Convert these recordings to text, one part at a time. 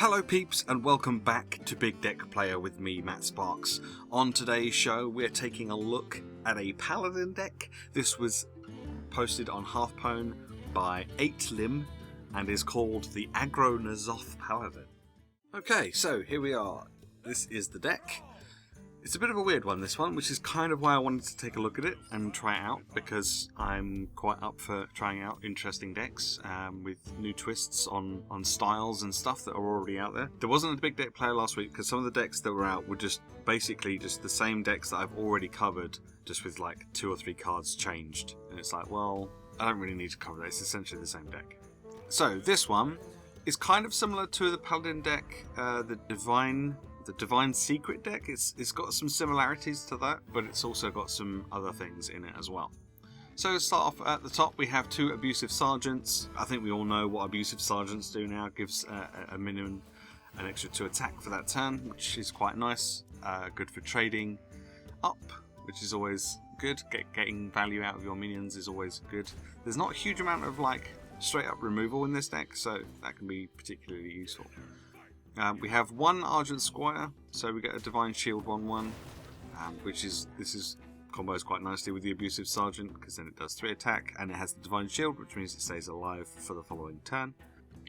Hello peeps and welcome back to Big Deck Playa with me, Matt Sparks. On today's show we're taking a look at a Paladin deck. This was posted on Hearthstone by Eightlimb and is called the Aggro Paladin. Okay, so here we are. This is the deck. It's a bit of a weird one, this one, which is kind of why I wanted to take a look at it and try it out, because I'm quite up for trying out interesting decks with new twists on styles and stuff that are already out there. There wasn't a Big Deck Playa last week because some of the decks that were out were just basically just the same decks that I've already covered, just with like 2 or 3 cards changed. And it's like, well, I don't really need to cover that. It's essentially the same deck. So this one is kind of similar to the Paladin deck, the Divine Secret deck. It's got some similarities to that, but it's also got some other things in it as well. So to start off at the top, we have 2 Abusive Sergeants. I think we all know what Abusive Sergeants do now. It gives a minion an extra 2 attack for that turn, which is quite nice. Good for trading up, which is always good. Getting value out of your minions is always good. There's not a huge amount of like straight up removal in this deck, so that can be particularly useful. We have 1 Argent Squire, so we get a Divine Shield 1/1, this combos quite nicely with the Abusive Sergeant because then it does 3 attack and it has the Divine Shield, which means it stays alive for the following turn.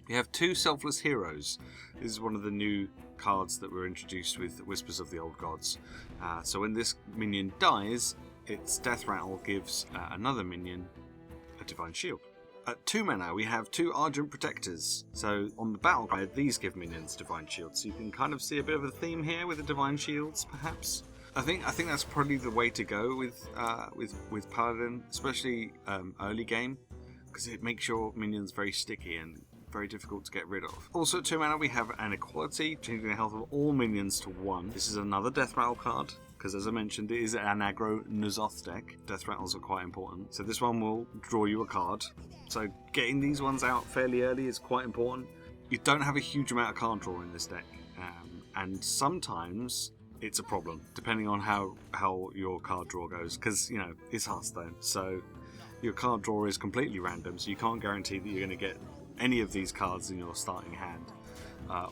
We have 2 Selfless Heroes. This is one of the new cards that were introduced with Whispers of the Old Gods. So when this minion dies, its Death Rattle gives another minion a Divine Shield. At 2 mana, we have 2 Argent Protectors. So on the battle guide, these give minions Divine Shields. So you can kind of see a bit of a theme here with the Divine Shields, perhaps. I think that's probably the way to go with Paladin, especially early game, because it makes your minions very sticky and very difficult to get rid of. Also at 2 mana, we have an Equality, changing the health of all minions to 1. This is another Death Rattle card, because as I mentioned, it is an Aggro deck. Death Rattles are quite important. So this one will draw you a card. So getting these ones out fairly early is quite important. You don't have a huge amount of card draw in this deck, and sometimes it's a problem, depending on how your card draw goes, because, you know, it's Hearthstone, so your card draw is completely random, so you can't guarantee that you're going to get any of these cards in your starting hand.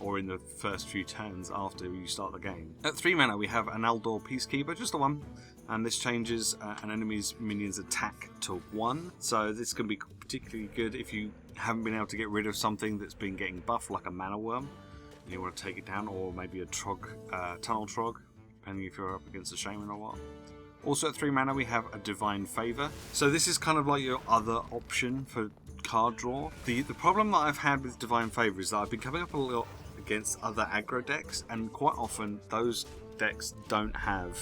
Or in the first few turns after you start the game. At 3 mana we have an Aldor Peacekeeper, just a 1, and this changes an enemy's minion's attack to 1, so this can be particularly good if you haven't been able to get rid of something that's been getting buffed, like a Mana Worm, and you want to take it down, or maybe a Tunnel Trog, depending if you're up against a Shaman or what. Also at 3 mana we have a Divine Favor, so this is kind of like your other option for card draw. The problem that I've had with Divine Favor is that I've been coming up a lot against other aggro decks, and quite often those decks don't have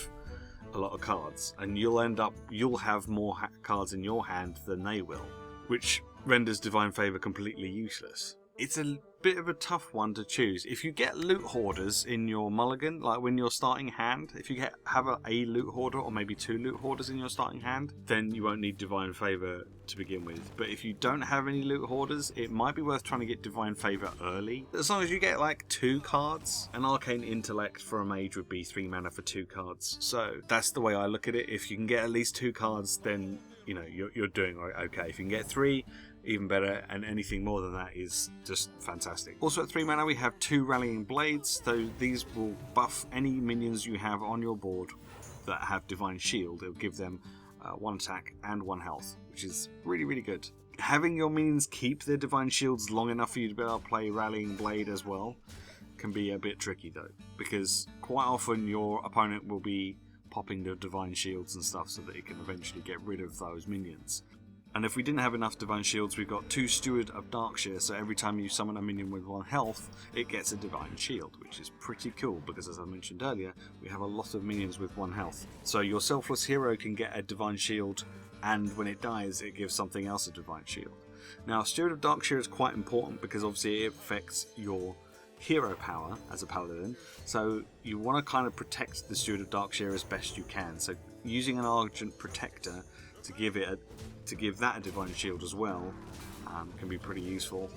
a lot of cards, and you'll have more cards in your hand than they will, which renders Divine Favor completely useless. It's a bit of a tough one to choose. If you get Loot Hoarders in your mulligan, like when you're starting hand, if you have a Loot Hoarder or maybe 2 Loot Hoarders in your starting hand, then you won't need Divine Favor to begin with. But if you don't have any Loot Hoarders, it might be worth trying to get Divine Favor early. As long as you get like 2 cards, an Arcane Intellect for a mage would be 3 mana for 2 cards. So that's the way I look at it. If you can get at least 2 cards, then you know you're doing okay. If you can get 3, even better, and anything more than that is just fantastic. Also at 3 mana we have 2 Rallying Blades, so these will buff any minions you have on your board that have Divine Shield. It'll give them 1 attack and 1 health, which is really, really good. Having your minions keep their Divine Shields long enough for you to be able to play Rallying Blade as well can be a bit tricky though, because quite often your opponent will be popping the Divine Shields and stuff so that it can eventually get rid of those minions. And if we didn't have enough Divine Shields, we've got 2 Steward of Darkshire, so every time you summon a minion with 1 health, it gets a Divine Shield, which is pretty cool, because as I mentioned earlier, we have a lot of minions with 1 health. So your Selfless Hero can get a Divine Shield, and when it dies, it gives something else a Divine Shield. Now, Steward of Darkshire is quite important, because obviously it affects your hero power as a Paladin, so you want to kind of protect the Steward of Darkshire as best you can. So using an Argent Protector to give that a Divine Shield as well can be pretty useful.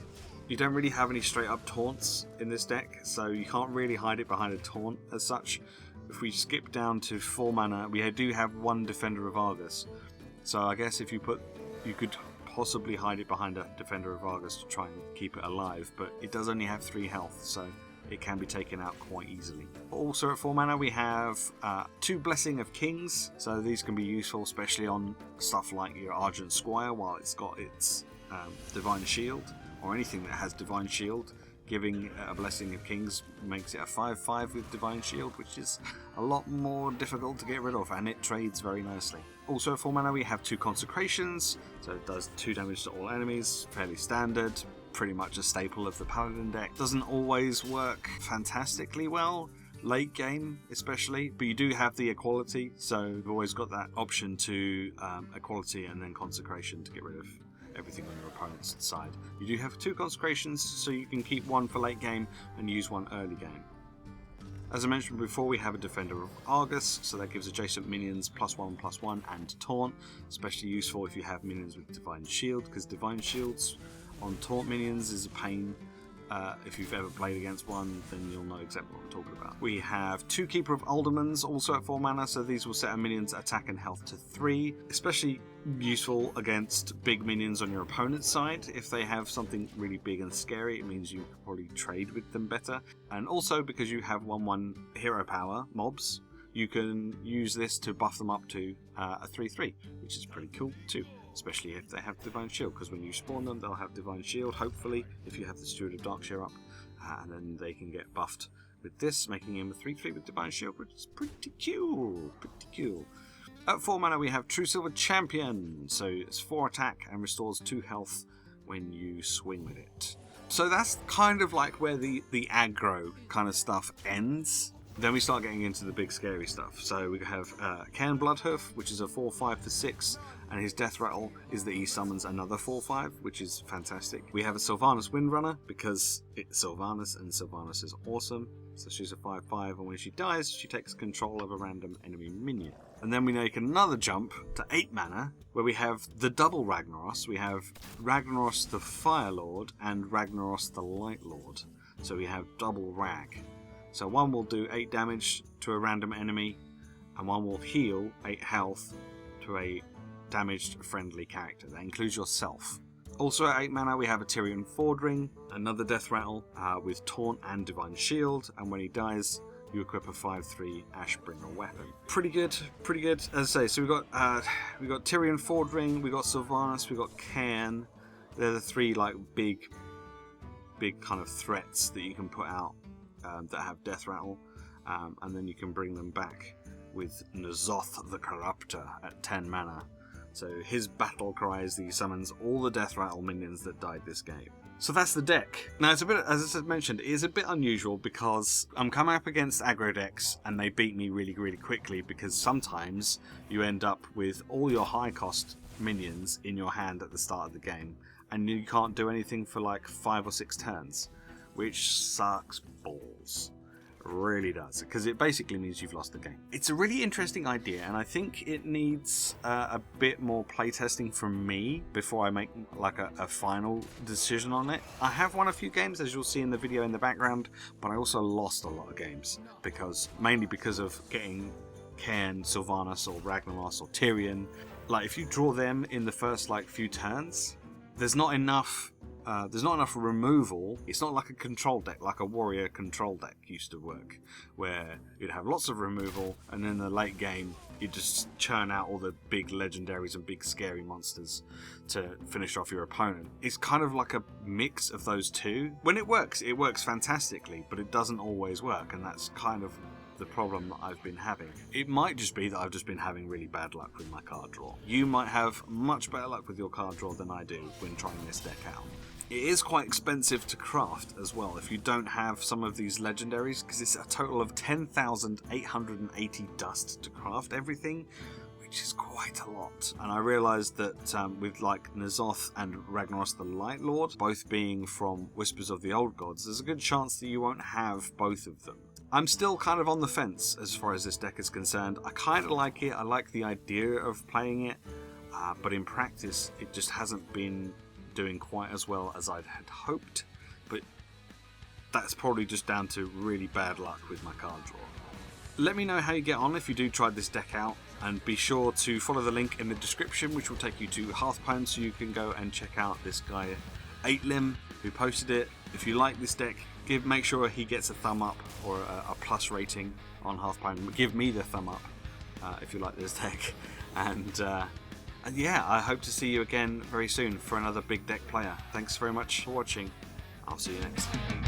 You don't really have any straight up taunts in this deck, so you can't really hide it behind a taunt as such. If we skip down to 4 mana, we do have 1 Defender of Argus, so I guess if you could possibly hide it behind a Defender of Argus to try and keep it alive, but it does only have 3 health, so it can be taken out quite easily. Also at 4 mana we have 2 Blessing of Kings, so these can be useful especially on stuff like your Argent Squire while it's got its Divine Shield, or anything that has Divine Shield. Giving a Blessing of Kings makes it a 5/5 with Divine Shield, which is a lot more difficult to get rid of, and it trades very nicely. Also at 4 mana we have 2 Consecrations, so it does 2 damage to all enemies, fairly standard, pretty much a staple of the Paladin deck. Doesn't always work fantastically well, late game especially, but you do have the Equality, so you've always got that option to Equality and then Consecration to get rid of everything on your opponent's side. You do have 2 Consecrations, so you can keep 1 for late game and use 1 early game. As I mentioned before, we have a Defender of Argus, so that gives adjacent minions +1/+1 and Taunt, especially useful if you have minions with Divine Shield, because Divine Shields on Taunt minions is a pain. If you've ever played against one, then you'll know exactly what I'm talking about. We have 2 Keeper of Aldermans, also at 4 mana, so these will set a minion's attack and health to 3, especially useful against big minions on your opponent's side. If they have something really big and scary, it means you can probably trade with them better. And also because you have 1/1 hero power mobs, you can use this to buff them up to a 3/3, which is pretty cool too. Especially if they have Divine Shield, because when you spawn them, they'll have Divine Shield, hopefully, if you have the Steward of Darkshire up, and then they can get buffed with this, making him a 3/3 with Divine Shield, which is pretty cool, At 4 mana we have True Silver Champion, so it's 4 attack and restores 2 health when you swing with it. So that's kind of like where the aggro kind of stuff ends. Then we start getting into the big scary stuff. So we have Cairn Bloodhoof, which is a 4/5 for 6, and his death rattle is that he summons another 4/5, which is fantastic. We have a Sylvanas Windrunner, because it's Sylvanas, and Sylvanas is awesome. So she's a 5/5, and when she dies, she takes control of a random enemy minion. And then we make another jump to 8 mana, where we have the double Ragnaros. We have Ragnaros the Fire Lord and Ragnaros the Light Lord. So we have double Rag. So one will do 8 damage to a random enemy, and one will heal 8 health to a damaged friendly character. That includes yourself. Also at 8 mana we have a Tyrion Fordring, another death rattle with Taunt and Divine Shield, and when he dies you equip a 5/3 Ashbringer weapon. Pretty good. As I say, so we got Tyrion Fordring, we got Sylvanas, we got Cairn. They're the 3 like big kind of threats that you can put out that have death rattle, and then you can bring them back with N'Zoth the Corruptor at 10 mana. So his battle cry is that he summons all the death rattle minions that died this game. So that's the deck. Now it's a bit, as I mentioned, it is a bit unusual because I'm coming up against aggro decks and they beat me really quickly, because sometimes you end up with all your high cost minions in your hand at the start of the game and you can't do anything for like 5 or 6 turns, which sucks balls. It really does, because it basically means you've lost the game. It's a really interesting idea, and I think it needs a bit more playtesting from me before I make like a final decision on it. I have won a few games, as you'll see in the video in the background, but I also lost a lot of games, mainly because of getting Cairn, Sylvanas, or Ragnaros, or Tyrion. Like if you draw them in the first like few turns, there's not enough removal. It's not like a control deck, like a warrior control deck used to work, where you'd have lots of removal and in the late game you just churn out all the big legendaries and big scary monsters to finish off your opponent. It's kind of like a mix of those two. When it works fantastically, but it doesn't always work, and that's kind of the problem that I've been having. It might just be that I've just been having really bad luck with my card draw. You might have much better luck with your card draw than I do when trying this deck out. It is quite expensive to craft as well if you don't have some of these legendaries, because it's a total of 10,880 dust to craft everything, which is quite a lot. And I realised that with like N'Zoth and Ragnaros the Light Lord both being from Whispers of the Old Gods, there's a good chance that you won't have both of them. I'm still kind of on the fence as far as this deck is concerned. I kind of like it, I like the idea of playing it, but in practice it just hasn't been doing quite as well as I'd had hoped, but that's probably just down to really bad luck with my card draw. Let me know how you get on if you do try this deck out, and be sure to follow the link in the description, which will take you to Hearthstone, so you can go and check out this guy Eightlimb who posted it. If you like this deck, make sure he gets a thumb up or a plus rating on Hearthstone. Give me the thumb up if you like this deck. And yeah, I hope to see you again very soon for another Big Deck Player. Thanks very much for watching. I'll see you next time.